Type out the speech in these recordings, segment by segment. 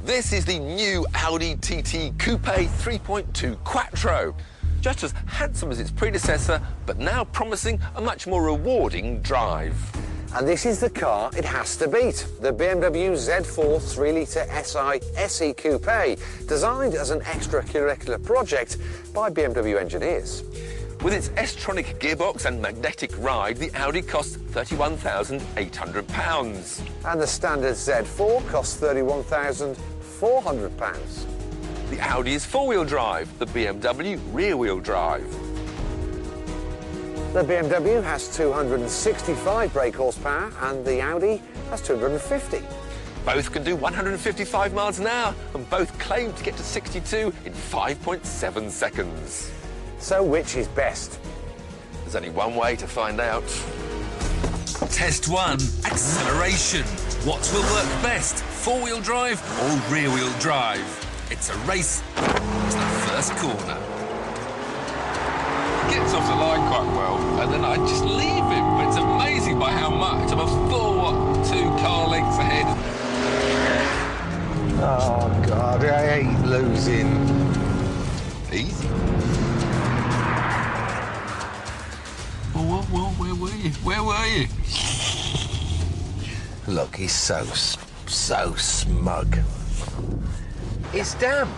This is the new Audi TT Coupe 3.2 Quattro. Just as handsome as its predecessor, but now promising a much more rewarding drive. And this is the car it has to beat, the BMW Z4 3-litre SI SE Coupe, designed as an extracurricular project by BMW engineers. With its S-tronic gearbox and magnetic ride, the Audi costs £31,800. And the standard Z4 costs £31,400. The Audi is four-wheel drive, the BMW rear-wheel drive. The BMW has 265 brake horsepower and the Audi has 250. Both can do 155 miles an hour and both claim to get to 62 in 5.7 seconds. So which is best? There's only one way to find out. Test 1, acceleration. What will work best, four-wheel drive or rear-wheel drive? It's a race to the first corner. Gets off the line quite well, and then I just leave him. But it's amazing by how much. I'm a full, 2 car lengths ahead. Oh, God, I hate losing. Easy. Well, where were you? Where were you? Look, he's so smug. It's damp.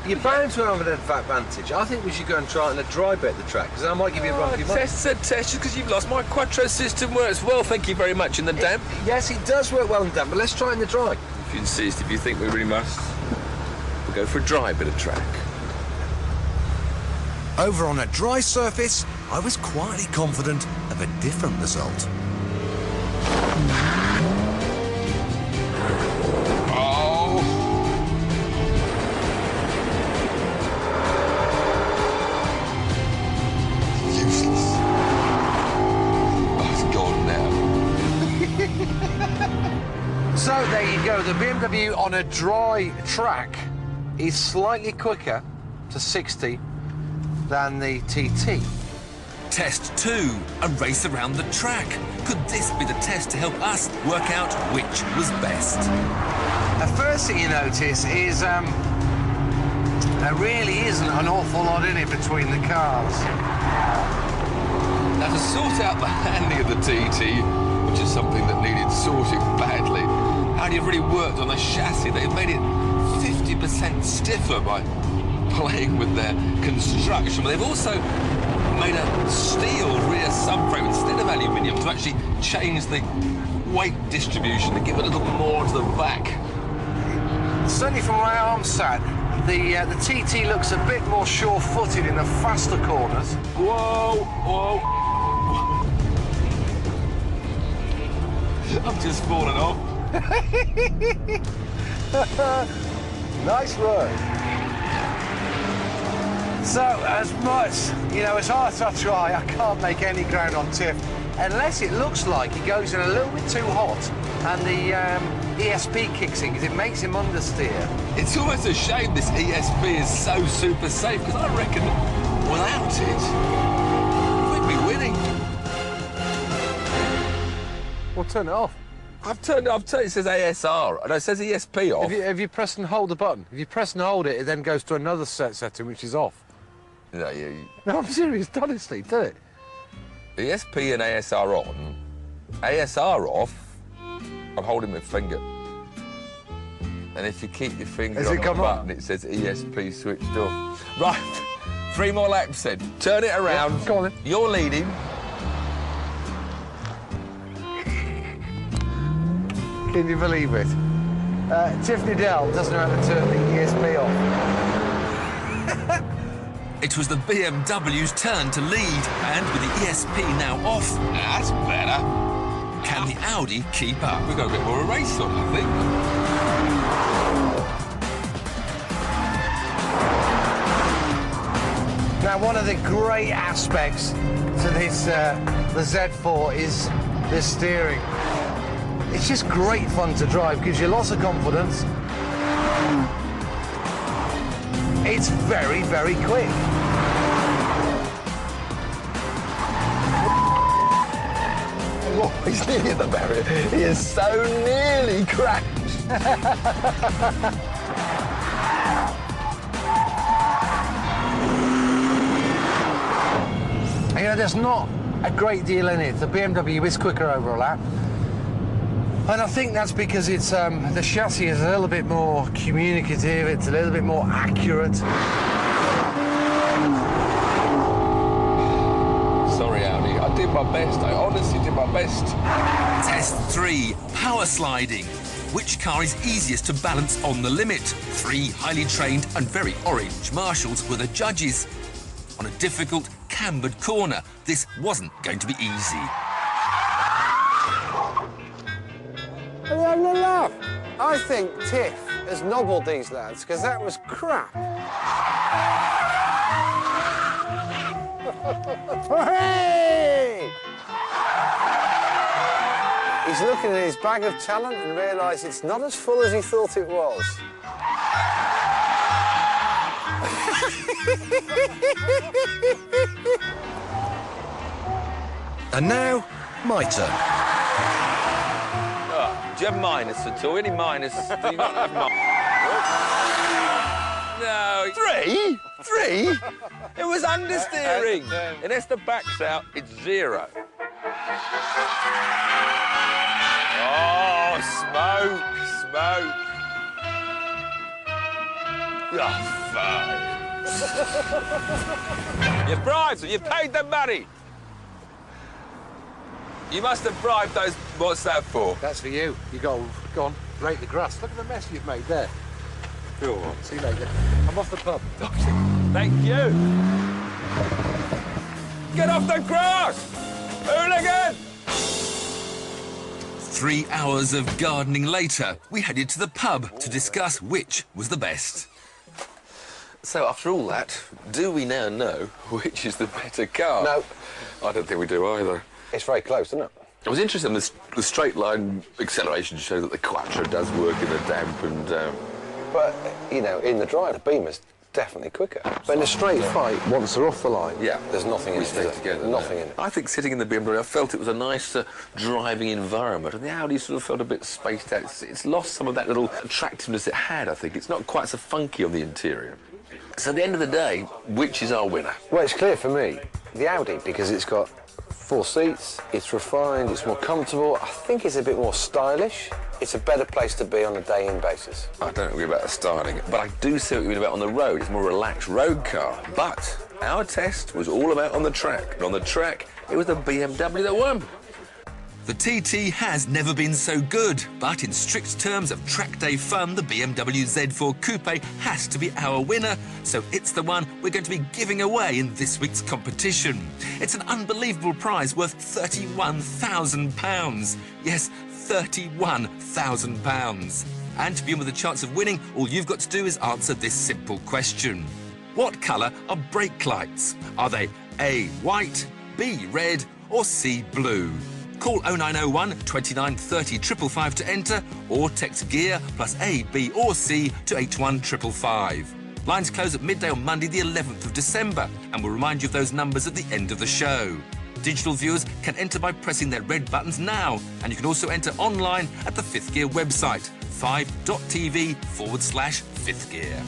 You're bound to have an advantage. I think we should go and try it in a dry bit at the track, because I might give you a run for your money. Test, just because you've lost. My Quattro system works well, thank you very much, in the damp. Yes, it does work well in damp, but let's try it in the dry. If you insist, if you think we really must, we'll go for a dry bit of track. Over on a dry surface, I was quietly confident of a different result. Oh! Useless. Oh, it's gone now. So there you go, the BMW on a dry track is slightly quicker to 60 than the TT. Test 2, a race around the track. Could this be the test to help us work out which was best? The first thing you notice is there really isn't an awful lot in it between the cars. Now, to sort out the handling of the TT, which is something that needed sorting badly, Audi have really worked on the chassis. They've made it 50% stiffer by playing with their construction. But they've also made a steel rear subframe instead of aluminium to actually change the weight distribution to give a little more to the back. Certainly from where I'm sat, the TT looks a bit more sure-footed in the faster corners. Whoa, whoa. I've just fallen off. Nice work. So, as much, as hard as I try, I can't make any ground on Tiff, unless it looks like he goes in a little bit too hot and the ESP kicks in, because it makes him understeer. It's almost a shame this ESP is so super safe, because I reckon without it, we'd be winning. Well, turn it off. I've turned it, it says ASR, and it says ESP off. If you press and hold the button, if you press and hold it, it then goes to another setting, which is off. No, No, I'm serious, honestly, do it. ESP and ASR on, ASR off, I'm holding my finger. And if you keep your finger on the button, it says ESP switched off. Right, 3 more laps then. Turn it around. Yeah, go on then. You're leading. Can you believe it? Tiffany Dell doesn't know how to turn the ESP off. It was the BMW's turn to lead, and with the ESP now off, That's better. can the Audi keep up? We've got a bit more of a race on, I think. Now, one of the great aspects to this, the Z4 is the steering. It's just great fun to drive, gives you lots of confidence. It's very, very quick. Oh, he's nearly at the barrier. He is so nearly crashed. You know, there's not a great deal in it. The BMW is quicker over a lap. And I think that's because it's the chassis is a little bit more communicative, it's a little bit more accurate. Sorry, Audi. I did my best. I honestly did my best. Test 3, power sliding. Which car is easiest to balance on the limit? 3 highly trained and very orange marshals were the judges. On a difficult, cambered corner, this wasn't going to be easy. Are you having a laugh? I think Tiff has nobbled these lads, because that was crap. Hey! He's looking at his bag of talent and realised it's not as full as he thought it was. And now, my turn. Oh, do you have minus at all? Any minus? Do you not have minus? No. 3? 3? It was understeering. Unless the back's out, it's 0. Oh, smoke, smoke. Oh, fine. You bribed them. You paid them money. You must have bribed those... What's that for? That's for you. You go on, rake the grass. Look at the mess you've made there. Go on. See you later. I'm off the pub. Thank you. Get off the grass! Hooligan! 3 hours of gardening later, we headed to the pub to discuss which was the best. So, after all that, do we now know which is the better car? No. I don't think we do either. It's very close, isn't it? I was interested in the straight line acceleration to show that the Quattro does work in the damp and... But, you know, in the drive, the Beamer's definitely quicker. But in a straight fight, once they're off the line, yeah, there's nothing in we it. stay together. Nothing in it. I think sitting in the BMW, I felt it was a nice driving environment, and the Audi sort of felt a bit spaced out. It's lost some of that little attractiveness it had, I think. It's not quite so funky on the interior. So at the end of the day, which is our winner? Well, it's clear for me, the Audi, because it's got 4 seats, it's refined, it's more comfortable. I think it's a bit more stylish. It's a better place to be on a day-in basis. I don't agree about the styling, but I do see what you mean about on the road. It's a more relaxed road car. But our test was all about on the track. And on the track, it was the BMW that won. The TT has never been so good, but in strict terms of track day fun, the BMW Z4 Coupe has to be our winner, so it's the one we're going to be giving away in this week's competition. It's an unbelievable prize worth £31,000. Yes, £31,000. And to be in with a chance of winning, all you've got to do is answer this simple question. What colour are brake lights? Are they A, white, B, red, or C, blue? Call 0901 29 30 555 to enter, or text GEAR plus A, B or C to 81555. Lines close at midday on Monday the 11th of December, and we'll remind you of those numbers at the end of the show. Digital viewers can enter by pressing their red buttons now, and you can also enter online at the 5th Gear website, 5.tv/5th Gear.